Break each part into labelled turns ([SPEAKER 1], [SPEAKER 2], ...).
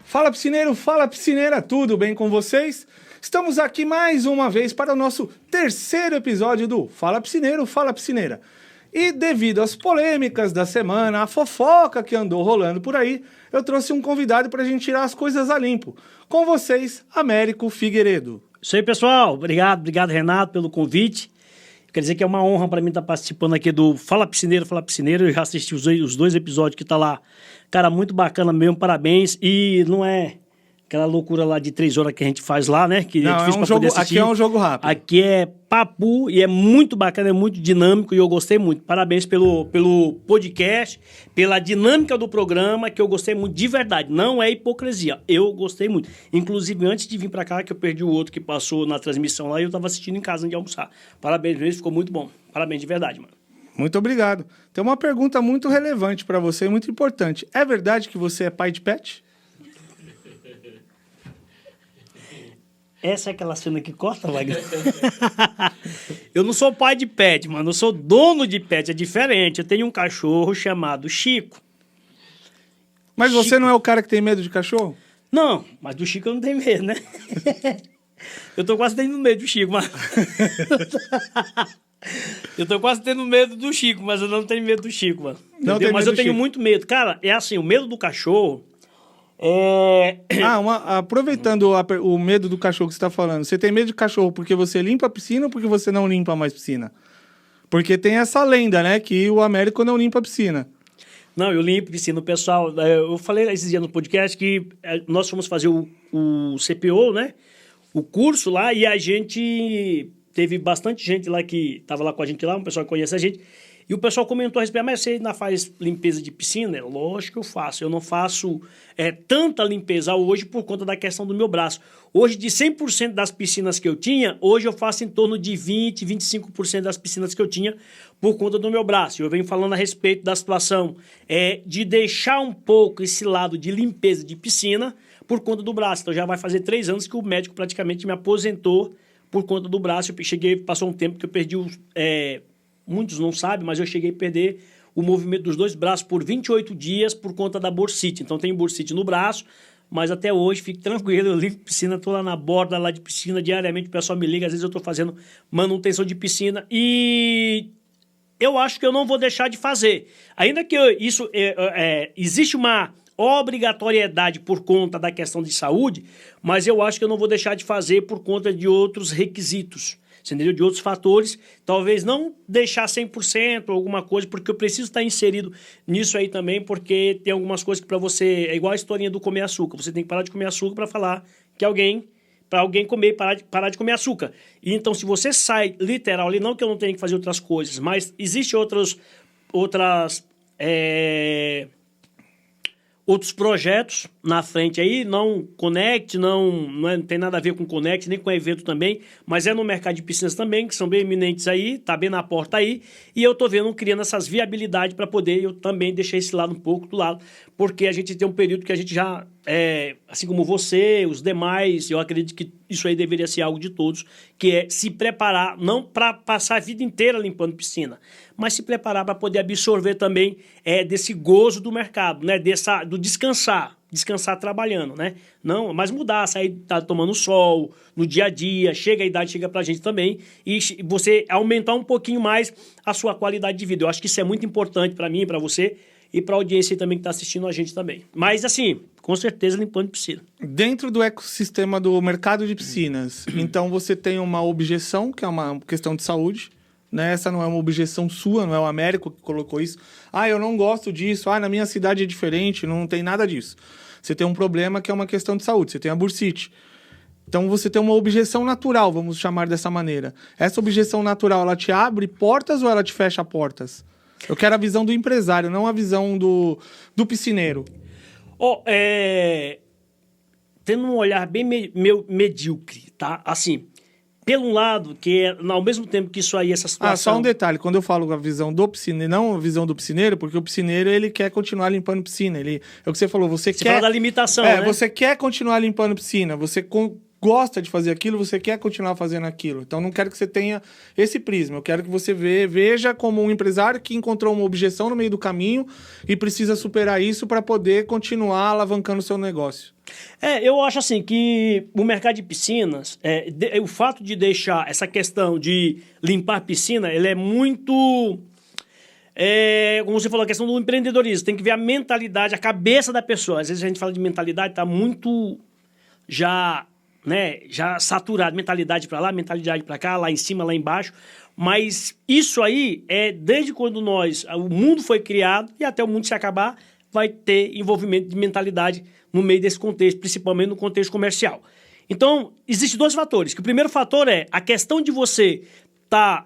[SPEAKER 1] Fala piscineiro, fala piscineira, tudo bem com vocês? Estamos aqui mais uma vez para o nosso terceiro episódio do Fala Piscineiro, Fala Piscineira. E devido às polêmicas da semana, a fofoca que andou rolando por aí, eu trouxe um convidado para a gente tirar as coisas a limpo. Com vocês, Américo Figueiredo.
[SPEAKER 2] Isso aí, pessoal. Obrigado, Renato, pelo convite. Quer dizer que é uma honra para mim estar participando aqui do Fala Piscineiro, Fala Piscineiro. Eu já assisti os dois episódios que tá lá. Cara, muito bacana mesmo, parabéns. E não é aquela loucura lá de 3 horas que a gente faz lá, né? Que
[SPEAKER 1] não,
[SPEAKER 2] é difícil
[SPEAKER 1] um jogo, aqui é um jogo rápido.
[SPEAKER 2] Aqui é papo e é muito bacana, é muito dinâmico e eu gostei muito. Parabéns pelo podcast, pela dinâmica do programa, que eu gostei muito de verdade. Não é hipocrisia, eu gostei muito. Inclusive, antes de vir pra cá, que eu perdi o outro que passou na transmissão lá e eu tava assistindo em casa antes de almoçar. Parabéns mesmo, ficou muito bom. Parabéns de verdade, mano.
[SPEAKER 1] Muito obrigado. Tem uma pergunta muito relevante para você, muito importante. É verdade que você é pai de pet?
[SPEAKER 2] Essa é aquela cena que corta, Wagner? Eu não sou pai de pet, mano. Eu sou dono de pet. É diferente. Eu tenho um cachorro chamado Chico.
[SPEAKER 1] Mas você não é o cara que tem medo de cachorro?
[SPEAKER 2] Não, mas do Chico eu não tenho medo, né? Eu tô quase tendo medo do Chico, mas... Eu tô quase tendo medo do Chico, mas eu não tenho medo do Chico, mano. Mas eu tenho muito medo. Cara, é assim, o medo do cachorro...
[SPEAKER 1] Aproveitando o medo do cachorro que você está falando, você tem medo de cachorro porque você limpa a piscina ou porque você não limpa mais piscina? Porque tem essa lenda, né, que o Américo não limpa a piscina.
[SPEAKER 2] Não, eu limpo piscina. O pessoal, eu falei esses dias no podcast que nós fomos fazer o CPO, né, o curso lá, e a gente teve bastante gente lá que estava lá com a gente lá, um pessoal que conhece a gente. E o pessoal comentou a respeito, mas você ainda faz limpeza de piscina? Lógico que eu faço. Eu não faço tanta limpeza hoje por conta da questão do meu braço. Hoje, de 100% das piscinas que eu tinha, hoje eu faço em torno de 20%, 25% das piscinas que eu tinha por conta do meu braço. Eu venho falando a respeito da situação de deixar um pouco esse lado de limpeza de piscina por conta do braço. Então já vai fazer 3 anos que o médico praticamente me aposentou por conta do braço. Passou um tempo que eu perdi muitos não sabem, mas eu cheguei a perder o movimento dos 2 braços por 28 dias por conta da bursite. Então, tem bursite no braço, mas até hoje, fique tranquilo, eu limpo piscina, estou lá na borda lá de piscina, diariamente o pessoal me liga, às vezes eu estou fazendo manutenção de piscina e eu acho que eu não vou deixar de fazer. Ainda que existe uma obrigatoriedade por conta da questão de saúde, mas eu acho que eu não vou deixar de fazer por conta de outros requisitos. Entendeu? De outros fatores, talvez não deixar 100% ou alguma coisa, porque eu preciso estar inserido nisso aí também, porque tem algumas coisas que para você, é igual a historinha do comer açúcar, você tem que parar de comer açúcar para falar que para alguém comer, parar de comer açúcar. E então, se você sai literal ali, não que eu não tenha que fazer outras coisas, mas existem outros projetos na frente aí, não Connect, não tem nada a ver com Connect, nem com evento também, mas é no mercado de piscinas também, que são bem eminentes aí, tá bem na porta aí, e eu tô criando essas viabilidades para poder eu também deixar esse lado um pouco do lado, porque a gente tem um período que a gente já, assim como você, os demais, eu acredito que isso aí deveria ser algo de todos, que é se preparar, não para passar a vida inteira limpando piscina, mas se preparar para poder absorver também desse gozo do mercado, né? Do descansar trabalhando, né? Não, mas mudar, sair tá tomando sol no dia a dia, a idade chega pra gente também, e você aumentar um pouquinho mais a sua qualidade de vida. Eu acho que isso é muito importante para mim, para você e para a audiência também que está assistindo a gente também. Mas assim, com certeza limpando piscina.
[SPEAKER 1] Dentro do ecossistema do mercado de piscinas, então você tem uma objeção, que é uma questão de saúde, né? Essa não é uma objeção sua, não é o Américo que colocou isso. Eu não gosto disso, na minha cidade é diferente, não tem nada disso. Você tem um problema que é uma questão de saúde, você tem a bursite. Então você tem uma objeção natural, vamos chamar dessa maneira. Essa objeção natural, ela te abre portas ou ela te fecha portas? Eu quero a visão do empresário, não a visão do piscineiro.
[SPEAKER 2] Tendo um olhar bem medíocre, tá? Assim, pelo lado, que ao mesmo tempo que isso aí, essa situação...
[SPEAKER 1] Só um detalhe, quando eu falo a visão do piscineiro, não a visão do piscineiro, porque o piscineiro, ele quer continuar limpando piscina. É o que você falou, você quer...
[SPEAKER 2] fala da limitação, né?
[SPEAKER 1] Você quer continuar limpando piscina, você gosta de fazer aquilo, você quer continuar fazendo aquilo. Então, não quero que você tenha esse prisma. Eu quero que você veja como um empresário que encontrou uma objeção no meio do caminho e precisa superar isso para poder continuar alavancando o seu negócio.
[SPEAKER 2] Eu acho assim que o mercado de piscinas, o fato de deixar essa questão de limpar a piscina, ele é muito... como você falou, a questão do empreendedorismo. Tem que ver a mentalidade, a cabeça da pessoa. Às vezes a gente fala de mentalidade, está muito já saturado. Mentalidade para lá, mentalidade para cá, lá em cima, lá embaixo. Mas isso aí desde quando o mundo foi criado e até o mundo se acabar, vai ter envolvimento de mentalidade no meio desse contexto, principalmente no contexto comercial. Então, existem 2 fatores. Que o primeiro fator é a questão de você estar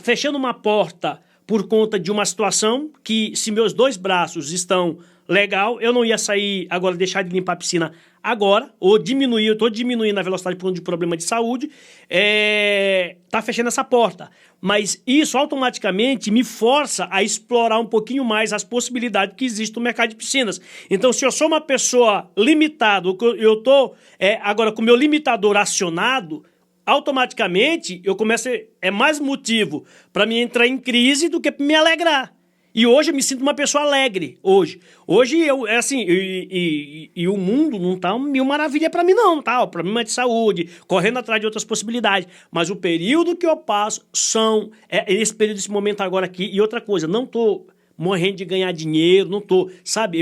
[SPEAKER 2] fechando uma porta por conta de uma situação que, se meus 2 braços estão legal, eu não ia sair agora, deixar de limpar a piscina agora, ou diminuir, eu estou diminuindo a velocidade por conta de problema de saúde, tá fechando essa porta. Mas isso automaticamente me força a explorar um pouquinho mais as possibilidades que existem no mercado de piscinas. Então, se eu sou uma pessoa limitada, eu estou agora com o meu limitador acionado, automaticamente eu começo mais motivo para me entrar em crise do que para me alegrar. E hoje eu me sinto uma pessoa alegre. Hoje eu, assim, e o mundo não tá mil maravilha para mim não, tá? Problema de saúde, correndo atrás de outras possibilidades. Mas o período que eu passo esse período, esse momento agora aqui. E outra coisa, não tô morrendo de ganhar dinheiro, não tô, sabe?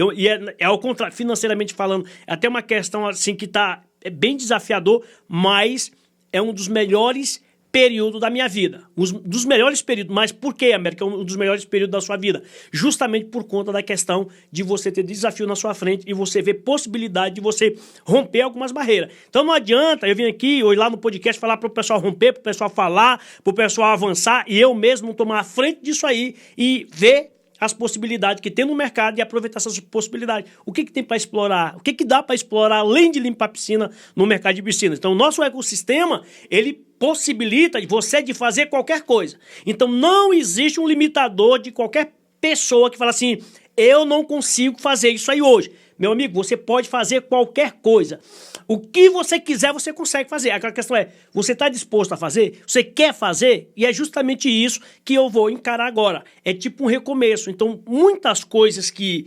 [SPEAKER 2] Ao contrário, financeiramente falando, é até uma questão assim que tá bem desafiador, mas é um dos melhores períodos da minha vida. Dos melhores períodos. Mas por que, América, é um dos melhores períodos da sua vida? Justamente por conta da questão de você ter desafio na sua frente e você ver possibilidade de você romper algumas barreiras. Então não adianta eu vir aqui ou ir lá no podcast falar para o pessoal romper, para o pessoal falar, para o pessoal avançar e eu mesmo não tomar a frente disso aí e ver as possibilidades que tem no mercado e aproveitar essas possibilidades. O que tem para explorar? O que dá para explorar além de limpar a piscina no mercado de piscinas? Então, o nosso ecossistema, ele possibilita você de fazer qualquer coisa. Então, não existe um limitador de qualquer pessoa que fala assim, eu não consigo fazer isso aí hoje. Meu amigo, você pode fazer qualquer coisa. O que você quiser, você consegue fazer. A questão é, você está disposto a fazer? Você quer fazer? E é justamente isso que eu vou encarar agora. É tipo um recomeço. Então, muitas coisas que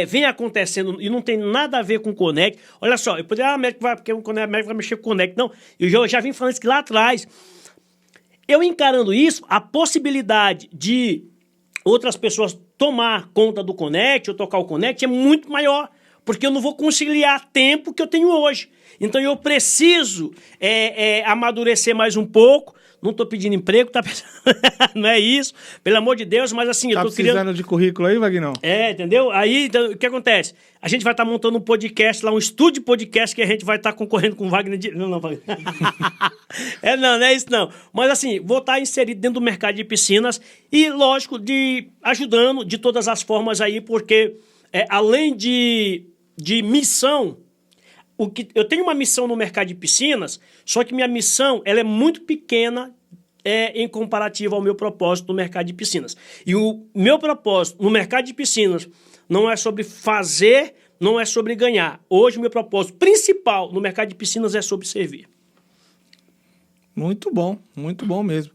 [SPEAKER 2] vem acontecendo e não tem nada a ver com o Conect. Olha só, eu poderia, porque o América vai mexer com o Conect. Não, eu já vim falando isso que lá atrás. Eu encarando isso, a possibilidade de outras pessoas tomar conta do Conect ou tocar o Conect é muito maior. Porque eu não vou conciliar tempo que eu tenho hoje. Então eu preciso amadurecer mais um pouco. Não estou pedindo emprego, tá? Não é isso, pelo amor de Deus, mas assim, eu tô criando...
[SPEAKER 1] Tá precisando de currículo aí, Vagnão?
[SPEAKER 2] Entendeu? Aí, então, o que acontece? A gente vai estar montando um podcast lá, um estúdio de podcast que a gente vai estar concorrendo com o Wagner de... Não, Wagner. Não é isso não. Mas assim, vou estar inserido dentro do mercado de piscinas e, lógico, ajudando de todas as formas aí, porque além de missão, eu tenho uma missão no mercado de piscinas, só que minha missão ela é muito pequena em comparativo ao meu propósito no mercado de piscinas. E o meu propósito no mercado de piscinas não é sobre fazer, não é sobre ganhar. Hoje o meu propósito principal no mercado de piscinas é sobre servir.
[SPEAKER 1] Muito bom mesmo.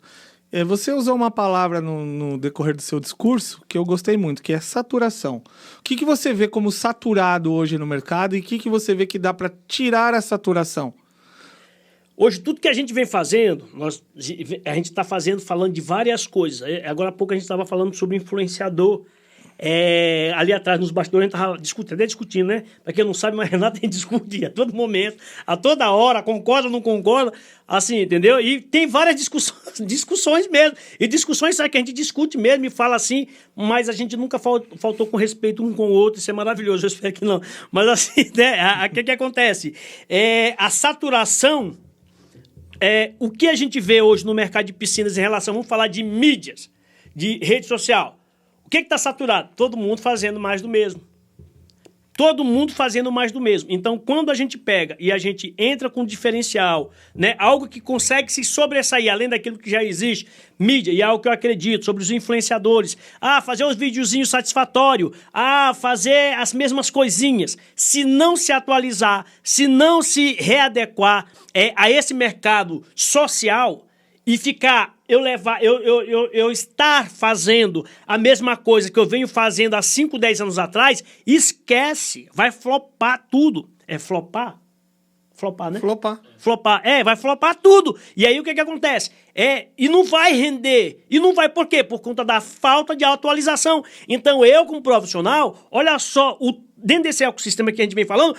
[SPEAKER 1] Você usou uma palavra no decorrer do seu discurso que eu gostei muito, que é saturação. O que você vê como saturado hoje no mercado e o que você vê que dá para tirar a saturação?
[SPEAKER 2] Hoje, tudo que a gente vem fazendo, a gente está falando de várias coisas. Agora há pouco a gente estava falando sobre influenciador. Ali atrás, nos bastidores, a gente estava discutindo, né? Para quem não sabe, mas Renato a gente discute a todo momento, a toda hora, concorda, não concorda, assim, entendeu? E tem várias discussões mesmo. E discussões, sabe, que a gente discute mesmo e fala assim, mas a gente nunca faltou com respeito um com o outro, isso é maravilhoso, eu espero que não. Mas assim, né? O que acontece? A saturação, o que a gente vê hoje no mercado de piscinas em relação, vamos falar de mídias, de rede social. O que está saturado? Todo mundo fazendo mais do mesmo. todo mundo fazendo mais do mesmo. Então, quando a gente pega e a gente entra com um diferencial, né, algo que consegue se sobressair, além daquilo que já existe, mídia, e é algo que eu acredito, sobre os influenciadores, fazer uns videozinhos satisfatórios, fazer as mesmas coisinhas, se não se atualizar, se não se readequar a esse mercado social e ficar... Eu estar fazendo a mesma coisa que eu venho fazendo há 5, 10 anos atrás, esquece, vai flopar tudo. É flopar? Flopar, né?
[SPEAKER 1] Flopar.
[SPEAKER 2] Flopar. Vai flopar tudo. E aí o que acontece? E não vai render. E não vai por quê? Por conta da falta de atualização. Então eu, como profissional, olha só, dentro desse ecossistema que a gente vem falando,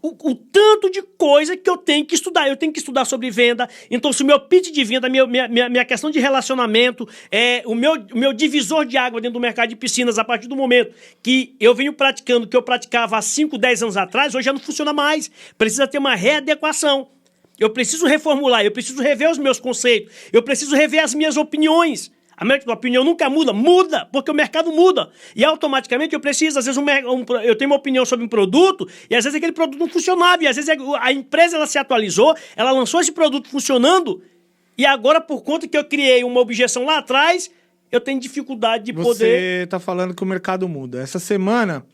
[SPEAKER 2] o tanto de coisa que eu tenho que estudar. Eu tenho que estudar sobre venda. Então, se o meu pitch de venda, minha questão de relacionamento, o meu divisor de água dentro do mercado de piscinas, a partir do momento que eu venho praticando, que eu praticava há 5, 10 anos atrás, hoje já não funciona mais. Precisa ter uma readequação. Eu preciso reformular, eu preciso rever os meus conceitos, eu preciso rever as minhas opiniões. A minha opinião nunca muda, porque o mercado muda. E automaticamente eu preciso, às vezes eu tenho uma opinião sobre um produto, e às vezes aquele produto não funcionava, e às vezes a empresa ela se atualizou, ela lançou esse produto funcionando, e agora por conta que eu criei uma objeção lá atrás, eu tenho dificuldade de poder...
[SPEAKER 1] Você está falando que o mercado muda. Essa semana,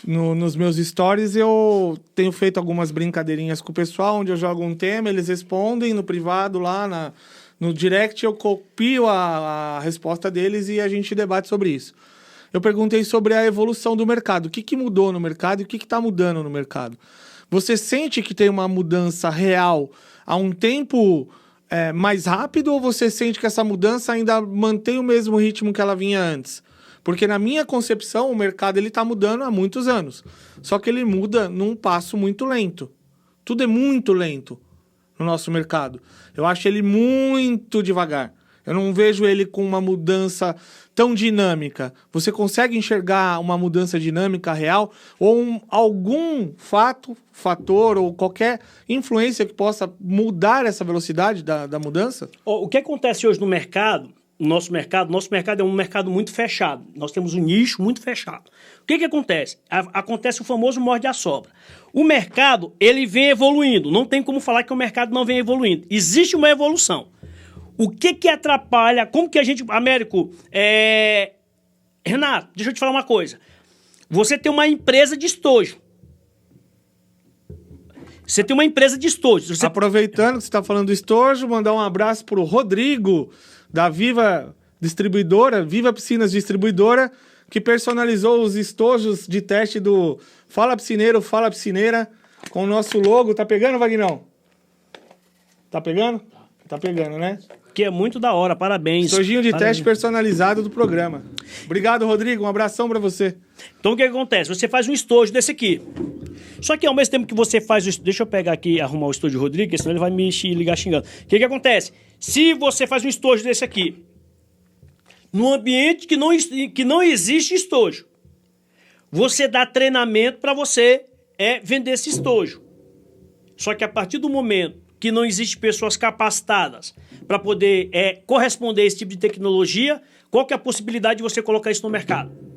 [SPEAKER 1] nos meus stories, eu tenho feito algumas brincadeirinhas com o pessoal, onde eu jogo um tema, eles respondem no privado lá no direct, eu copio a resposta deles e a gente debate sobre isso. Eu perguntei sobre a evolução do mercado. O que mudou no mercado e o que está mudando no mercado? Você sente que tem uma mudança real há um tempo mais rápido ou você sente que essa mudança ainda mantém o mesmo ritmo que ela vinha antes? Porque na minha concepção, o mercado está mudando há muitos anos. Só que ele muda num passo muito lento. Tudo é muito lento no nosso mercado. Eu acho ele muito devagar. Eu não vejo ele com uma mudança tão dinâmica. Você consegue enxergar uma mudança dinâmica real? Ou algum fator ou qualquer influência que possa mudar essa velocidade da mudança?
[SPEAKER 2] O que acontece hoje no mercado, nosso mercado é um mercado muito fechado. Nós temos um nicho muito fechado. O que acontece? Acontece o famoso morde-a-sopra. O mercado, ele vem evoluindo. Não tem como falar que o mercado não vem evoluindo. Existe uma evolução. O que atrapalha? Como que a gente... Américo, Renato, deixa eu te falar uma coisa. Você tem uma empresa de estojo.
[SPEAKER 1] Aproveitando que você está falando do estojo, mandar um abraço para o Rodrigo, da Viva Distribuidora, Viva Piscinas Distribuidora, que personalizou os estojos de teste do Fala Piscineiro, Fala Piscineira, com o nosso logo. Tá pegando, Vagnão? Tá pegando? Tá pegando, né?
[SPEAKER 2] Que é muito da hora, parabéns.
[SPEAKER 1] Estojinho de teste personalizado do programa. Obrigado, Rodrigo, um abração pra você.
[SPEAKER 2] Então o que acontece? Você faz um estojo desse aqui. Só que ao mesmo tempo que você faz o... Deixa eu pegar aqui e arrumar o estojo de Rodrigo, senão ele vai me ligar xingando. O que acontece? Se você faz um estojo desse aqui, num ambiente que não existe estojo, você dá treinamento para você vender esse estojo. Só que a partir do momento que não existe pessoas capacitadas para poder corresponder a esse tipo de tecnologia, qual que é a possibilidade de você colocar isso no mercado?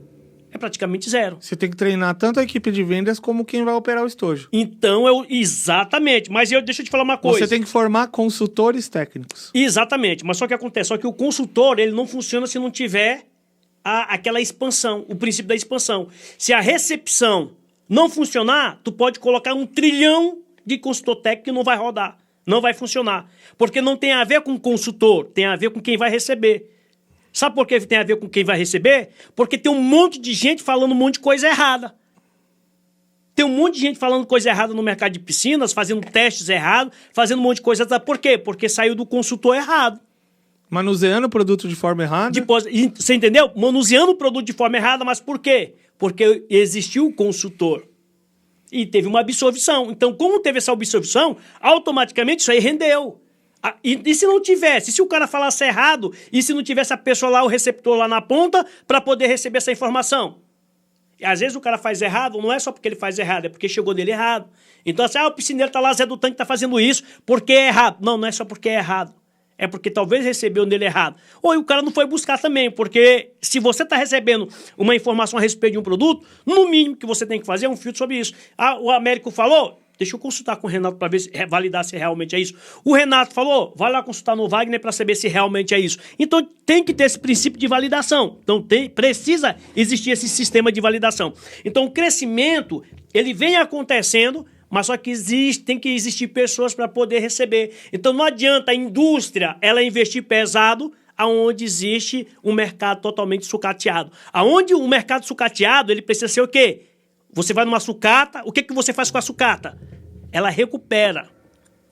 [SPEAKER 2] É praticamente zero.
[SPEAKER 1] Você tem que treinar tanto a equipe de vendas como quem vai operar o estojo.
[SPEAKER 2] Então, exatamente. Mas deixa eu te falar uma coisa.
[SPEAKER 1] Você tem que formar consultores técnicos.
[SPEAKER 2] Exatamente. Mas só que acontece, só que o consultor, ele não funciona se não tiver aquela expansão, o princípio da expansão. Se a recepção não funcionar, tu pode colocar 1 trilhão de consultor técnico que não vai rodar. Não vai funcionar. Porque não tem a ver com o consultor, tem a ver com quem vai receber. Sabe por que tem a ver com quem vai receber? Porque tem um monte de gente falando um monte de coisa errada. Tem um monte de gente falando coisa errada no mercado de piscinas, fazendo testes errados, fazendo um monte de coisa errada. Por quê? Porque saiu do consultor errado.
[SPEAKER 1] Manuseando o produto de forma errada.
[SPEAKER 2] Você entendeu? Manuseando o produto de forma errada, mas por quê? Porque existiu o consultor. E teve uma absorção. Então, como teve essa absorção, automaticamente isso aí rendeu. E se não tivesse? Se o cara falasse errado e se não tivesse a pessoa lá, o receptor lá na ponta, para poder receber essa informação? E às vezes o cara faz errado, não é só porque ele faz errado, é porque chegou dele errado. Então, assim, o piscineiro tá lá, Zé do Tanque tá fazendo isso porque é errado. Não, não é só porque é errado. é porque talvez recebeu nele errado. Ou o cara não foi buscar também, porque se você está recebendo uma informação a respeito de um produto, no mínimo que você tem que fazer é um filtro sobre isso. Ah, o Américo falou, deixa eu consultar com o Renato para ver validar se realmente é isso. O Renato falou, vai lá consultar no Wagner para saber se realmente é isso. Então tem que ter esse princípio de validação. Então precisa existir esse sistema de validação. Então o crescimento, ele vem acontecendo, mas só que tem que existir pessoas para poder receber. Então não adianta a indústria ela investir pesado aonde existe um mercado totalmente sucateado. Aonde o mercado sucateado, ele precisa ser o quê? Você vai numa sucata, o que você faz com a sucata? Ela recupera.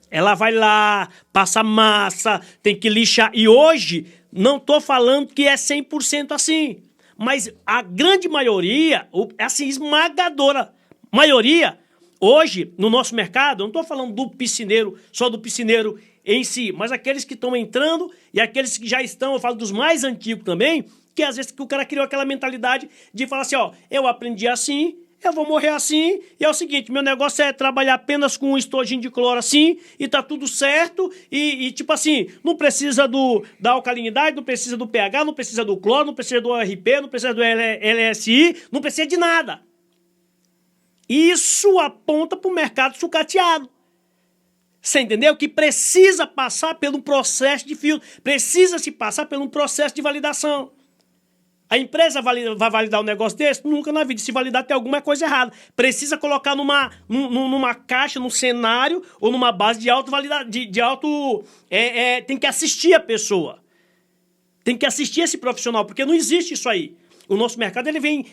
[SPEAKER 2] Ela vai lá, passa massa, tem que lixar. E hoje, não estou falando que é 100% assim, mas a grande maioria, assim, esmagadora maioria, hoje, no nosso mercado, eu não estou falando do piscineiro, só do piscineiro em si, mas aqueles que estão entrando e aqueles que já estão, eu falo dos mais antigos também, que às vezes que o cara criou aquela mentalidade de falar assim, ó, eu aprendi assim, eu vou morrer assim, e é o seguinte, meu negócio é trabalhar apenas com um estojinho de cloro assim, e tá tudo certo, e tipo assim, não precisa da alcalinidade, não precisa do pH, não precisa do cloro, não precisa do ORP, não precisa do LSI, não precisa de nada. Isso aponta para o mercado sucateado. Você entendeu? Que precisa passar pelo processo de filtro, precisa se passar por um processo de validação. A empresa vai validar um negócio desse? Nunca na vida. Se validar, tem alguma coisa errada. Precisa colocar numa caixa, num cenário ou numa base de autovalidade, tem que assistir a pessoa. Tem que assistir esse profissional, porque não existe isso aí. O nosso mercado ele vem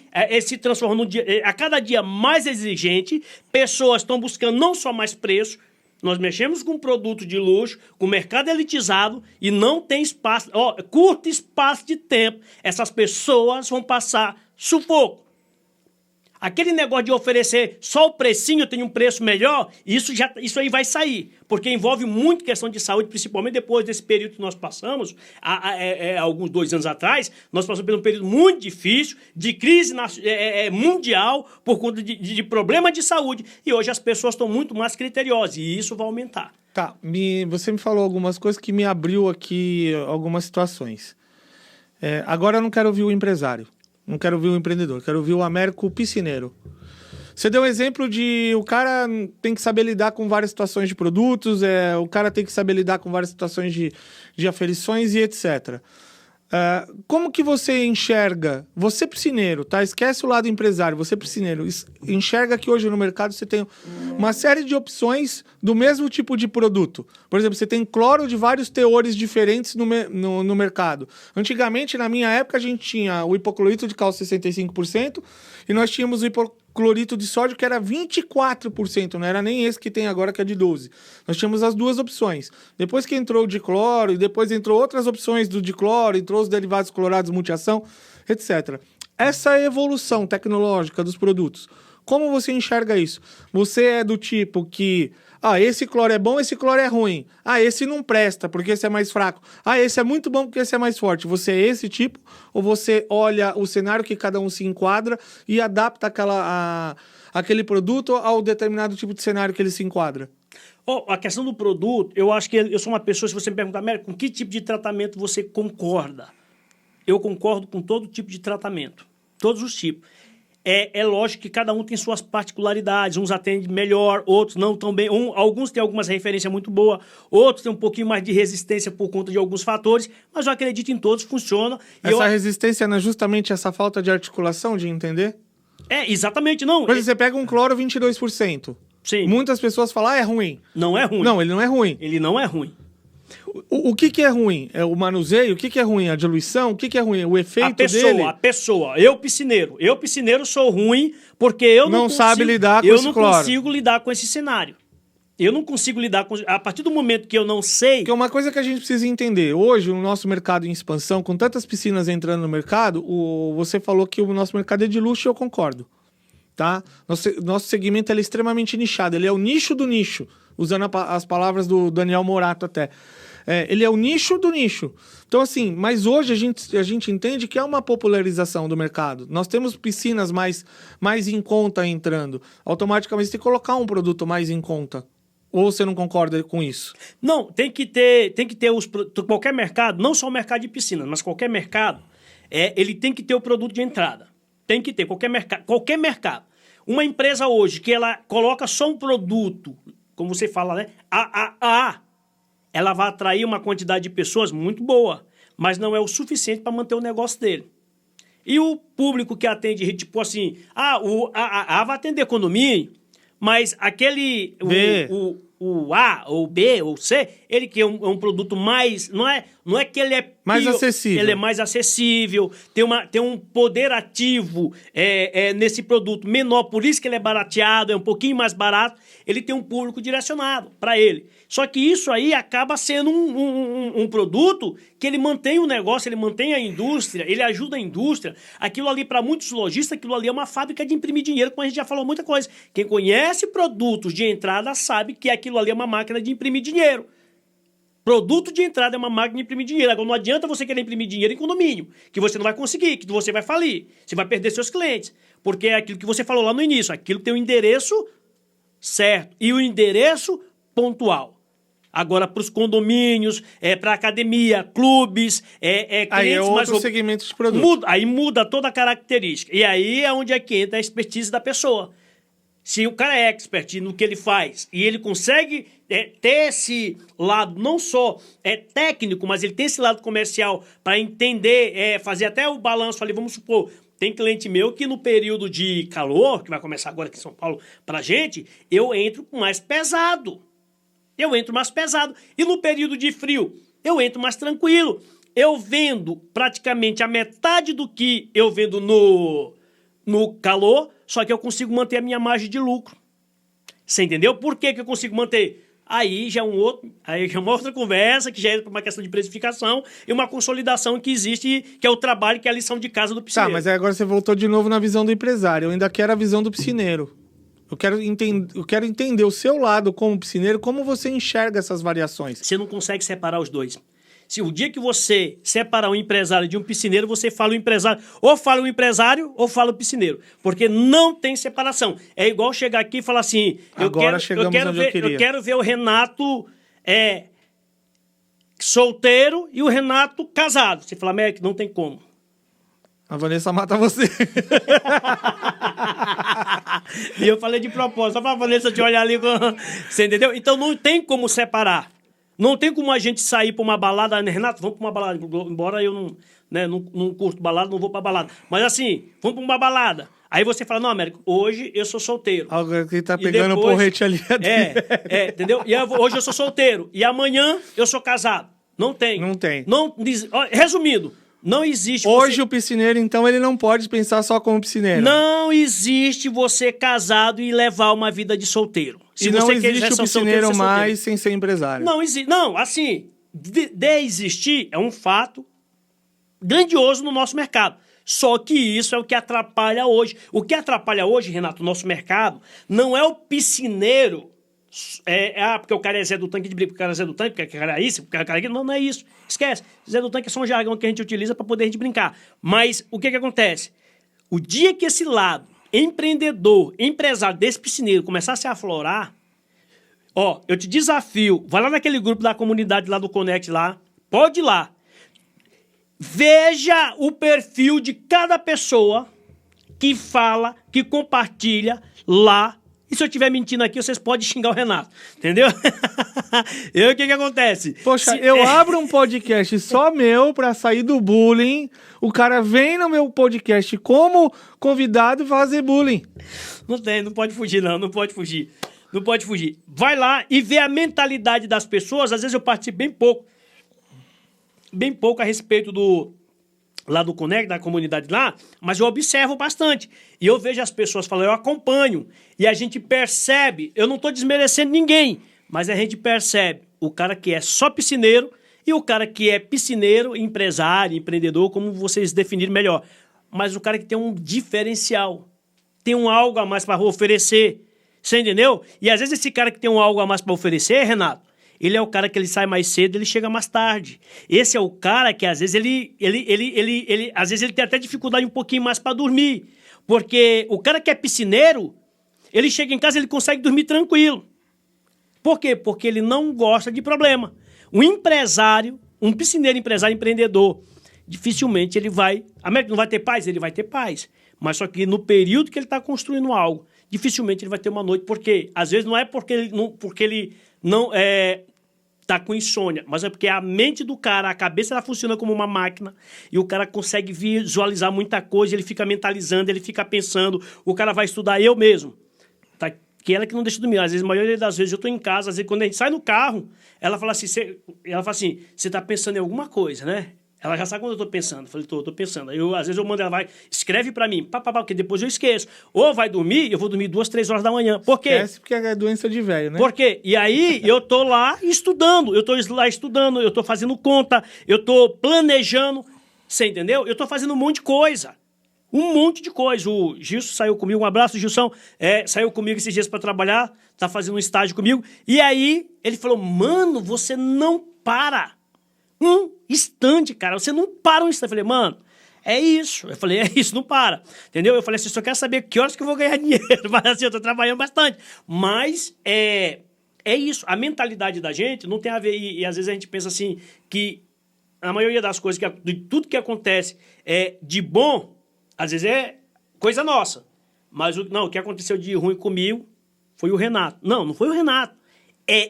[SPEAKER 2] se transformando a cada dia mais exigente. Pessoas estão buscando não só mais preço. Nós mexemos com produto de luxo, com mercado elitizado e não tem espaço, curto espaço de tempo. Essas pessoas vão passar sufoco. Aquele negócio de oferecer só o precinho, tem um preço melhor, isso aí vai sair. Porque envolve muito questão de saúde, principalmente depois desse período que nós passamos, alguns 2 anos atrás, nós passamos por um período muito difícil, de crise mundial, por conta de problema de saúde. E hoje as pessoas estão muito mais criteriosas, e isso vai aumentar.
[SPEAKER 1] Tá, você me falou algumas coisas que me abriu aqui algumas situações. Agora eu não quero ouvir o empresário. Não quero ouvir o empreendedor, quero ouvir o Américo piscineiro. Você deu um exemplo de o cara tem que saber lidar com várias situações de produtos, o cara tem que saber lidar com várias situações de aferições e etc. Como que você enxerga, você piscineiro, tá? Esquece o lado empresário, você piscineiro, enxerga que hoje no mercado você tem uma série de opções do mesmo tipo de produto. Por exemplo, você tem cloro de vários teores diferentes no mercado. Antigamente, na minha época, a gente tinha o hipoclorito de cálcio 65% e nós tínhamos o hipoclorito de sódio que era 24%, não era nem esse que tem agora que é de 12%. Nós tínhamos as duas opções. Depois que entrou o dicloro e depois entrou outras opções do dicloro, entrou os derivados clorados multiação, etc. Essa evolução tecnológica dos produtos, como você enxerga isso? Você é do tipo que esse cloro é bom, esse cloro é ruim. Esse não presta porque esse é mais fraco. Esse é muito bom porque esse é mais forte. Você é esse tipo? Ou você olha o cenário que cada um se enquadra e adapta aquele produto ao determinado tipo de cenário que ele se enquadra?
[SPEAKER 2] A questão do produto, eu acho que eu sou uma pessoa, se você me perguntar, Américo, com que tipo de tratamento você concorda? Eu concordo com todo tipo de tratamento. Todos os tipos. É lógico que cada um tem suas particularidades, uns atendem melhor, outros não tão bem, alguns têm algumas referências muito boas, outros têm um pouquinho mais de resistência por conta de alguns fatores, mas eu acredito em todos, funciona.
[SPEAKER 1] Resistência não é justamente essa falta de articulação, de entender?
[SPEAKER 2] Exatamente, não.
[SPEAKER 1] Por exemplo, você pega um cloro 22%.
[SPEAKER 2] Sim.
[SPEAKER 1] Muitas pessoas falam, é ruim.
[SPEAKER 2] Não é ruim.
[SPEAKER 1] Não, ele não é ruim.
[SPEAKER 2] Ele não é ruim.
[SPEAKER 1] O que é ruim? É o manuseio? O que é ruim? A diluição? O que é ruim? O efeito dele?
[SPEAKER 2] A pessoa. Eu, piscineiro, sou ruim porque eu não
[SPEAKER 1] sabe lidar com esse cloro.
[SPEAKER 2] Eu não consigo lidar com esse cenário. Eu não consigo lidar com... A partir do momento que eu não sei...
[SPEAKER 1] Porque uma coisa que a gente precisa entender. Hoje, o nosso mercado em expansão, com tantas piscinas entrando no mercado, você falou que o nosso mercado é de luxo e eu concordo. Tá? Nosso segmento é extremamente nichado. Ele é o nicho do nicho. Usando as palavras do Daniel Morato até. Ele é o nicho do nicho. Então, assim, mas hoje a gente entende que é uma popularização do mercado. Nós temos piscinas mais em conta entrando. Automaticamente você tem que colocar um produto mais em conta. Ou você não concorda com isso?
[SPEAKER 2] Não, tem que ter qualquer mercado, não só o mercado de piscinas, mas qualquer mercado, ele tem que ter o produto de entrada. Tem que ter, qualquer mercado. Uma empresa hoje que ela coloca só um produto, como você fala, né? Ela vai atrair uma quantidade de pessoas muito boa, mas não é o suficiente para manter o negócio dele. E o público que atende, tipo assim, A vai atender condomínio, mas aquele, o A, ou B, ou C, ele que é um produto mais, não é que ele é
[SPEAKER 1] mais acessível.
[SPEAKER 2] Ele é mais acessível, tem um poder ativo nesse produto menor, por isso que ele é barateado, é um pouquinho mais barato, ele tem um público direcionado para ele. Só que isso aí acaba sendo um produto que ele mantém o negócio, ele mantém a indústria, ele ajuda a indústria. Aquilo ali, para muitos lojistas, aquilo ali é uma fábrica de imprimir dinheiro, como a gente já falou muita coisa. Quem conhece produtos de entrada sabe que aquilo ali é uma máquina de imprimir dinheiro. Produto de entrada é uma máquina de imprimir dinheiro. Agora, não adianta você querer imprimir dinheiro em condomínio, que você não vai conseguir, que você vai falir, você vai perder seus clientes. Porque é aquilo que você falou lá no início, aquilo que tem o endereço certo e o endereço pontual. Agora, para os condomínios, para academia, clubes, clientes...
[SPEAKER 1] Aí é outro segmento de produto.
[SPEAKER 2] Aí muda toda a característica. E aí é onde que entra a expertise da pessoa. Se o cara é expert no que ele faz e ele consegue ter esse lado não só técnico, mas ele tem esse lado comercial para entender, fazer até o balanço ali, vamos supor, tem cliente meu que no período de calor, que vai começar agora aqui em São Paulo pra gente, eu entro mais pesado. E no período de frio, eu entro mais tranquilo. Eu vendo praticamente a metade do que eu vendo no calor, só que eu consigo manter a minha margem de lucro. Você entendeu? Por que eu consigo manter? Aí já é uma outra conversa, que já é uma questão de precificação e uma consolidação que existe, que é o trabalho, que é a lição de casa do piscineiro.
[SPEAKER 1] Tá, mas aí agora você voltou de novo na visão do empresário. Eu ainda quero a visão do piscineiro. Eu quero entender o seu lado como piscineiro, como você enxerga essas variações.
[SPEAKER 2] Você não consegue separar os dois. Se o dia que você separar um empresário de um piscineiro, você fala o empresário, ou fala o empresário, ou fala o piscineiro. Porque não tem separação. É igual chegar aqui e falar assim... Eu quero ver o Renato solteiro e o Renato casado. Você fala, Américo, não tem como.
[SPEAKER 1] A Vanessa mata você.
[SPEAKER 2] E eu falei de propósito, só pra Vanessa te olhar ali. Você entendeu? Então não tem como separar. Não tem como a gente sair pra uma balada, Renato, vamos pra uma balada. Embora eu não curto balada, não vou pra balada. Mas assim, vamos pra uma balada. Aí você fala, não, Américo, hoje eu sou solteiro.
[SPEAKER 1] Alguém que tá pegando o porrete ali.
[SPEAKER 2] Entendeu? E hoje eu sou solteiro. E amanhã eu sou casado. Não tem.
[SPEAKER 1] Não tem.
[SPEAKER 2] Resumindo, não existe...
[SPEAKER 1] Hoje o piscineiro, então, ele não pode pensar só como piscineiro.
[SPEAKER 2] Não existe você casado e levar uma vida de solteiro.
[SPEAKER 1] Se não existe o piscineiro mais sem ser empresário.
[SPEAKER 2] Não existe. Não, assim, de existir é um fato grandioso no nosso mercado. Só que isso é o que atrapalha hoje. O que atrapalha hoje, Renato, o nosso mercado, não é o piscineiro... porque o cara é Zé do Tanque de briga, porque o cara é Zé do Tanque, porque o cara é isso, porque o cara é... Não é isso. Esquece. Zé do Tanque é só um jargão que a gente utiliza para poder a gente brincar. Mas o que acontece? O dia que esse lado empreendedor, empresário desse piscineiro começar a se aflorar, eu te desafio, vai lá naquele grupo da comunidade lá do Connect lá, pode ir lá. Veja o perfil de cada pessoa que fala, que compartilha lá. E se eu estiver mentindo aqui, vocês podem xingar o Renato. Entendeu? E aí o que acontece?
[SPEAKER 1] Poxa, eu abro um podcast só meu pra sair do bullying. O cara vem no meu podcast como convidado fazer bullying.
[SPEAKER 2] Não pode fugir, não pode fugir. Não pode fugir. Vai lá e vê a mentalidade das pessoas. Às vezes eu participo bem pouco a respeito lá do Connect, da comunidade lá, mas eu observo bastante. E eu vejo as pessoas falando, eu acompanho. E a gente percebe, eu não estou desmerecendo ninguém, mas a gente percebe o cara que é só piscineiro e o cara que é piscineiro, empresário, empreendedor, como vocês definirem melhor. Mas o cara que tem um diferencial, tem um algo a mais para oferecer. Você entendeu? E às vezes esse cara que tem um algo a mais para oferecer, Renato, ele é o cara que ele sai mais cedo, ele chega mais tarde. Esse é o cara que às vezes às vezes ele tem até dificuldade um pouquinho mais para dormir. Porque o cara que é piscineiro, ele chega em casa e ele consegue dormir tranquilo. Por quê? Porque ele não gosta de problema. Um empresário, um piscineiro empresário, empreendedor, dificilmente ele vai... Américo não vai ter paz? Ele vai ter paz. Mas só que no período que ele está construindo algo, dificilmente ele vai ter uma noite. Por quê? Às vezes não é porque ele não tá com insônia, mas é porque a mente do cara, a cabeça, ela funciona como uma máquina e o cara consegue visualizar muita coisa, ele fica mentalizando, ele fica pensando, o cara vai estudar. Eu mesmo, tá? Que ela que não deixa dormir. Às vezes, a maioria das vezes eu tô em casa, às vezes quando a gente sai no carro, ela fala assim, você tá pensando em alguma coisa, né? Ela já sabe quando eu tô pensando. Eu falei, tô pensando. Às vezes eu mando ela, escreve pra mim, porque depois eu esqueço. Ou vai dormir, eu vou dormir 2, 3 horas da manhã. Por quê?
[SPEAKER 1] Esquece porque é doença de velho, né?
[SPEAKER 2] Por quê? E aí eu tô lá estudando, eu tô fazendo conta, eu tô planejando, você entendeu? Eu tô fazendo um monte de coisa. Um monte de coisa. O Gilson saiu comigo, um abraço, Gilson, saiu comigo esses dias pra trabalhar, tá fazendo um estágio comigo. E aí ele falou, mano, você não para. Um instante, cara, você não para um instante. Eu falei, mano, é isso. Eu falei, é isso, não para. Entendeu? Eu falei assim, só quero saber que horas que eu vou ganhar dinheiro. Mas assim, eu tô trabalhando bastante. Mas é isso. A mentalidade da gente não tem a ver... E às vezes a gente pensa assim, que a maioria das coisas, de tudo que acontece de bom, às vezes é coisa nossa. Mas o que aconteceu de ruim comigo foi o Renato. Não foi o Renato.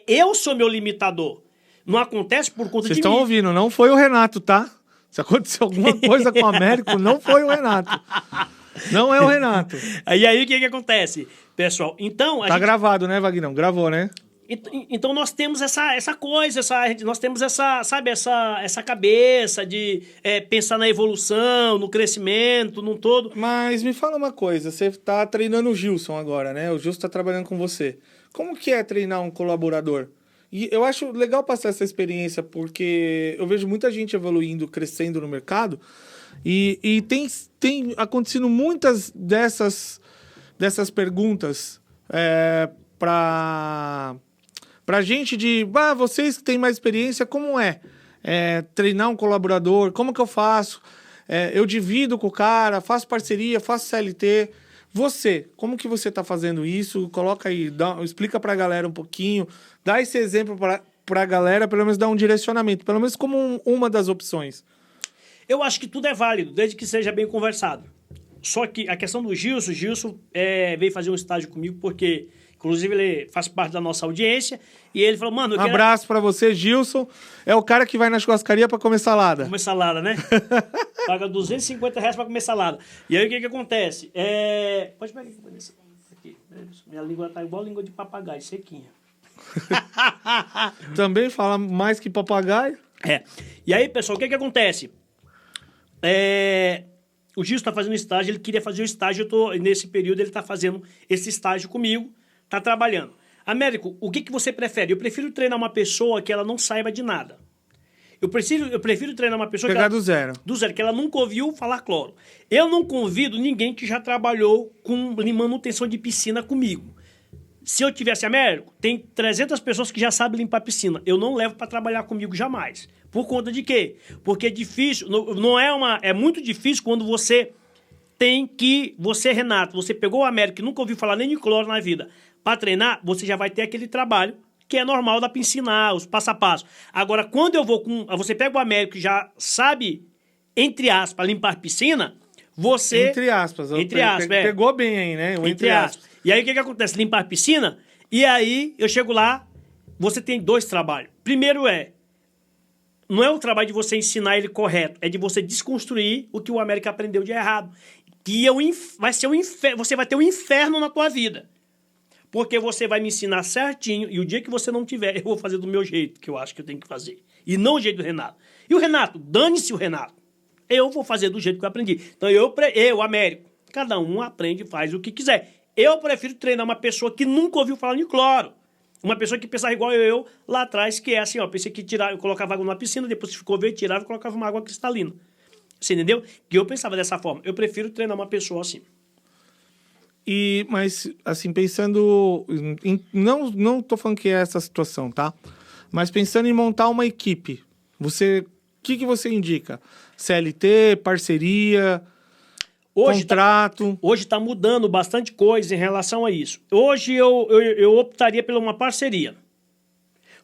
[SPEAKER 2] Eu sou meu limitador. Não acontece por conta de mim.
[SPEAKER 1] Vocês estão ouvindo, não foi o Renato, tá? Se aconteceu alguma coisa com o Américo, não foi o Renato. Não é o Renato.
[SPEAKER 2] E aí, o que acontece, pessoal? Então,
[SPEAKER 1] tá gravado, né, Vagnão? Gravou, né?
[SPEAKER 2] Então, nós temos essa coisa, nós temos essa cabeça de pensar na evolução, no crescimento, num todo.
[SPEAKER 1] Mas me fala uma coisa, você tá treinando o Gilson agora, né? O Gilson tá trabalhando com você. Como que é treinar um colaborador? E eu acho legal passar essa experiência, porque eu vejo muita gente evoluindo, crescendo no mercado, e tem acontecido muitas dessas perguntas para gente vocês que têm mais experiência, como é treinar um colaborador, como que eu faço? Eu divido com o cara, faço parceria, faço CLT... Você, como que você está fazendo isso? Coloca aí, explica para a galera um pouquinho, dá esse exemplo para a galera, pelo menos dá um direcionamento, pelo menos como uma das opções.
[SPEAKER 2] Eu acho que tudo é válido, desde que seja bem conversado. Só que a questão do Gilson veio fazer um estágio comigo, porque, inclusive, ele faz parte da nossa audiência, e ele falou, mano...
[SPEAKER 1] abraço para você, Gilson. É o cara que vai na churrascaria para comer salada.
[SPEAKER 2] Comer salada, né? Paga R$250 para comer salada. E aí, o que acontece? Pode pegar aqui. Minha língua tá igual a língua de papagaio, sequinha.
[SPEAKER 1] Também fala mais que papagaio.
[SPEAKER 2] E aí, pessoal, o que acontece? O Gilson está fazendo estágio, ele queria fazer o estágio, nesse período ele está fazendo esse estágio comigo, está trabalhando. Américo, o que você prefere? Eu prefiro treinar uma pessoa que ela não saiba de nada. Eu prefiro treinar uma pessoa
[SPEAKER 1] do zero.
[SPEAKER 2] Do zero, que ela nunca ouviu falar cloro. Eu não convido ninguém que já trabalhou com manutenção de piscina comigo. Se eu tivesse Américo, tem 300 pessoas que já sabem limpar piscina. Eu não levo para trabalhar comigo jamais. Por conta de quê? Porque é difícil, é muito difícil quando você você, Renato, você pegou o Américo, que nunca ouviu falar nem de cloro na vida, para treinar, você já vai ter aquele trabalho que é normal da piscina, os passo a passo. Agora, quando eu vou você pega o Américo que já sabe, entre aspas, limpar piscina, você...
[SPEAKER 1] Entre aspas.
[SPEAKER 2] Pegou
[SPEAKER 1] Pegou bem aí, né?
[SPEAKER 2] Entre aspas. E aí, o que acontece? Limpar piscina, e aí eu chego lá, você tem 2 trabalhos. Primeiro não é o trabalho de você ensinar ele correto, é de você desconstruir o que o Américo aprendeu de errado. Que vai ser você vai ter um inferno na tua vida. Porque você vai me ensinar certinho, e o dia que você não tiver, eu vou fazer do meu jeito, que eu acho que eu tenho que fazer. E não o jeito do Renato. E o Renato, dane-se o Renato. Eu vou fazer do jeito que eu aprendi. Então eu, Américo, cada um aprende e faz o que quiser. Eu prefiro treinar uma pessoa que nunca ouviu falar de cloro. Uma pessoa que pensava igual eu lá atrás, que é assim, pensei que eu colocava água numa piscina, depois se ficou ver, tirava e colocava uma água cristalina. Você entendeu? Que eu pensava dessa forma. Eu prefiro treinar uma pessoa assim.
[SPEAKER 1] Mas, assim, pensando... Não tô falando que é essa situação, tá? Mas pensando em montar uma equipe, o que você indica? CLT, parceria, contrato?
[SPEAKER 2] Hoje está mudando bastante coisa em relação a isso. Hoje eu optaria por uma parceria.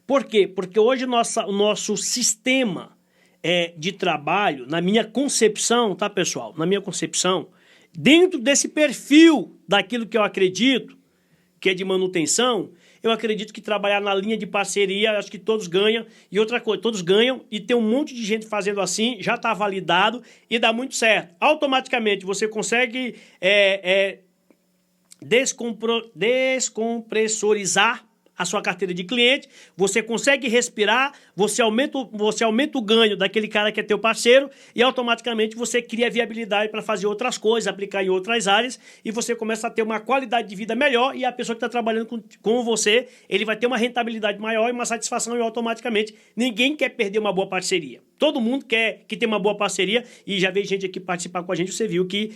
[SPEAKER 2] Por quê? Porque hoje o nosso sistema de trabalho, na minha concepção, tá, pessoal? Na minha concepção, dentro desse perfil daquilo que eu acredito, que é de manutenção, eu acredito que trabalhar na linha de parceria, acho que todos ganham. E outra coisa, todos ganham e tem um monte de gente fazendo assim, já está validado e dá muito certo. Automaticamente você consegue descompressorizar a sua carteira de cliente, você consegue respirar, você aumenta o ganho daquele cara que é teu parceiro e automaticamente você cria viabilidade para fazer outras coisas, aplicar em outras áreas e você começa a ter uma qualidade de vida melhor e a pessoa que está trabalhando com você, ele vai ter uma rentabilidade maior e uma satisfação e automaticamente ninguém quer perder uma boa parceria. Todo mundo quer que tenha uma boa parceria e já veio gente aqui participar com a gente, você viu que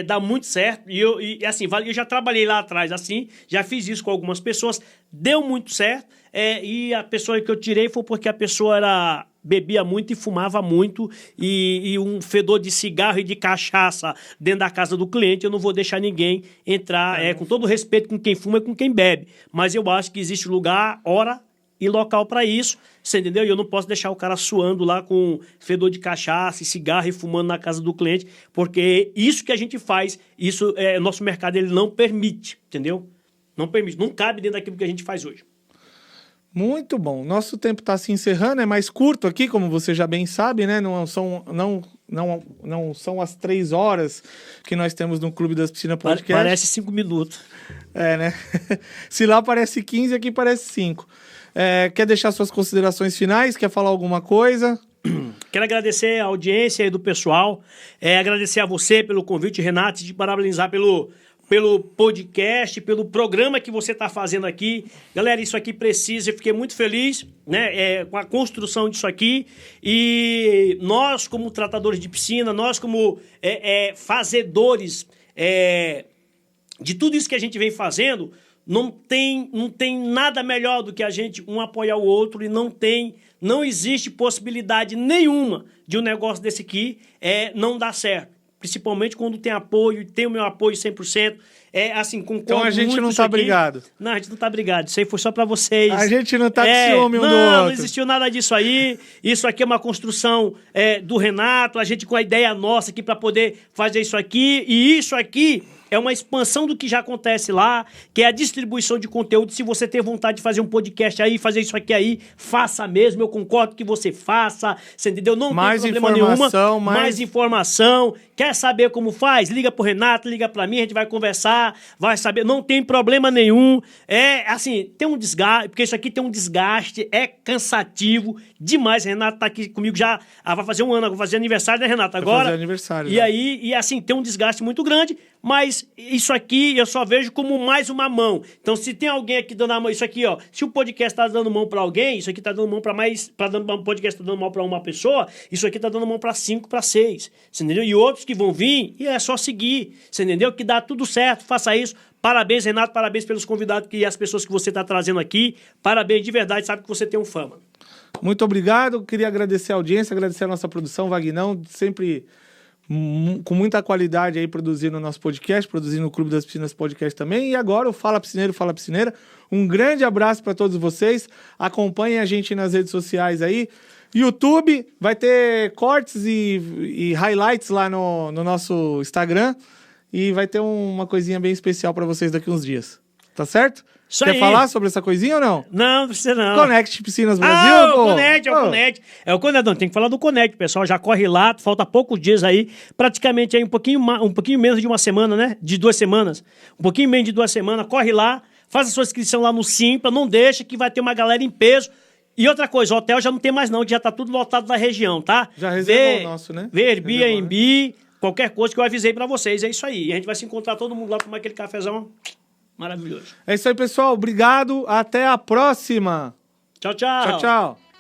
[SPEAKER 2] dá muito certo e assim, eu já trabalhei lá atrás assim, já fiz isso com algumas pessoas, deu muito certo e a pessoa que eu tirei foi porque a pessoa bebia muito e fumava muito e um fedor de cigarro e de cachaça dentro da casa do cliente, eu não vou deixar ninguém entrar, com todo respeito com quem fuma e com quem bebe, mas eu acho que existe lugar, hora e local para isso, você entendeu? E eu não posso deixar o cara suando lá com fedor de cachaça e cigarro e fumando na casa do cliente, porque isso que a gente faz, isso nosso mercado ele não permite, entendeu? Não permite, não cabe dentro daquilo que a gente faz hoje.
[SPEAKER 1] Muito bom. Nosso tempo está se encerrando, é mais curto aqui, como você já bem sabe, né? Não são as 3 horas que nós temos no Clube das Piscinas Podcast.
[SPEAKER 2] Parece 5 minutos.
[SPEAKER 1] Né? Se lá parece 15, aqui parece 5. Quer deixar suas considerações finais? Quer falar alguma coisa?
[SPEAKER 2] Quero agradecer a audiência aí do pessoal, agradecer a você pelo convite, Renato, te parabenizar pelo podcast, pelo programa que você está fazendo aqui. Galera, isso aqui precisa, eu fiquei muito feliz, né, com a construção disso aqui. E nós, como tratadores de piscina, nós como fazedores de tudo isso que a gente vem fazendo, não tem nada melhor do que a gente um apoiar o outro e não existe possibilidade nenhuma de um negócio desse aqui não dar certo. Principalmente quando tem apoio, tem o meu apoio 100%. Assim, concordo.
[SPEAKER 1] Então a gente não tá brigado.
[SPEAKER 2] Não, a gente não tá brigado. Isso aí foi só pra vocês.
[SPEAKER 1] A gente não tá de ciúme um do outro.
[SPEAKER 2] Não existiu nada disso aí. Isso aqui é uma construção do Renato, a gente com a ideia nossa aqui pra poder fazer isso aqui. E isso aqui é uma expansão do que já acontece lá, que é a distribuição de conteúdo. Se você tem vontade de fazer um podcast aí, fazer isso aqui aí, faça mesmo. Eu concordo que você faça. Você entendeu? Não
[SPEAKER 1] mais
[SPEAKER 2] tem problema
[SPEAKER 1] informação,
[SPEAKER 2] nenhuma. Mais informação. Quer saber como faz? Liga pro Renato, liga pra mim, a gente vai conversar, vai saber. Não tem problema nenhum. Assim, tem um desgaste, porque isso aqui tem um desgaste, é cansativo demais. Renato tá aqui comigo já, vai fazer um ano, vou fazer aniversário, né, Renato? Agora.
[SPEAKER 1] Vai fazer aniversário.
[SPEAKER 2] E assim, tem um desgaste muito grande, mas isso aqui eu só vejo como mais uma mão. Então, se tem alguém aqui dando a mão, isso aqui, ó, se o podcast tá dando mão pra alguém, isso aqui tá dando mão pra um podcast tá dando mão pra uma pessoa, isso aqui tá dando mão pra 5, pra 6, você entendeu? E outros que vão vir, e é só seguir, você entendeu? Que dá tudo certo, faça isso. Parabéns, Renato, parabéns pelos convidados e as pessoas que você tá trazendo aqui. Parabéns, de verdade, sabe que você tem um fama.
[SPEAKER 1] Muito obrigado, queria agradecer a audiência, agradecer a nossa produção, Vagnão, sempre com muita qualidade aí produzindo o nosso podcast, produzindo o Clube das Piscinas Podcast também. E agora o Fala Piscineiro, Fala Piscineira. Um grande abraço para todos vocês. Acompanhem a gente nas redes sociais aí. YouTube, vai ter cortes e highlights lá no nosso Instagram. E vai ter uma coisinha bem especial para vocês daqui uns dias. Tá certo?
[SPEAKER 2] Isso
[SPEAKER 1] Quer
[SPEAKER 2] aí.
[SPEAKER 1] falar sobre essa coisinha ou não?
[SPEAKER 2] Não precisa não.
[SPEAKER 1] Conect Piscinas Brasil,
[SPEAKER 2] o Conect, é o Conect. É o Conect, não, tem que falar do Conect, pessoal. Já corre lá, falta poucos dias aí. Praticamente aí um pouquinho menos de uma semana, né? De 2 semanas. Um pouquinho menos de 2 semanas. Corre lá, faz a sua inscrição lá no Simpla, não deixa que vai ter uma galera em peso. E outra coisa, o hotel já não tem mais não, já tá tudo lotado na região, tá?
[SPEAKER 1] Já reservou o nosso, né?
[SPEAKER 2] Airbnb, qualquer coisa que eu avisei pra vocês, é isso aí. E a gente vai se encontrar todo mundo lá, tomar aquele cafezão maravilhoso.
[SPEAKER 1] É isso aí, pessoal. Obrigado. Até a próxima.
[SPEAKER 2] Tchau, tchau.
[SPEAKER 1] Tchau, tchau.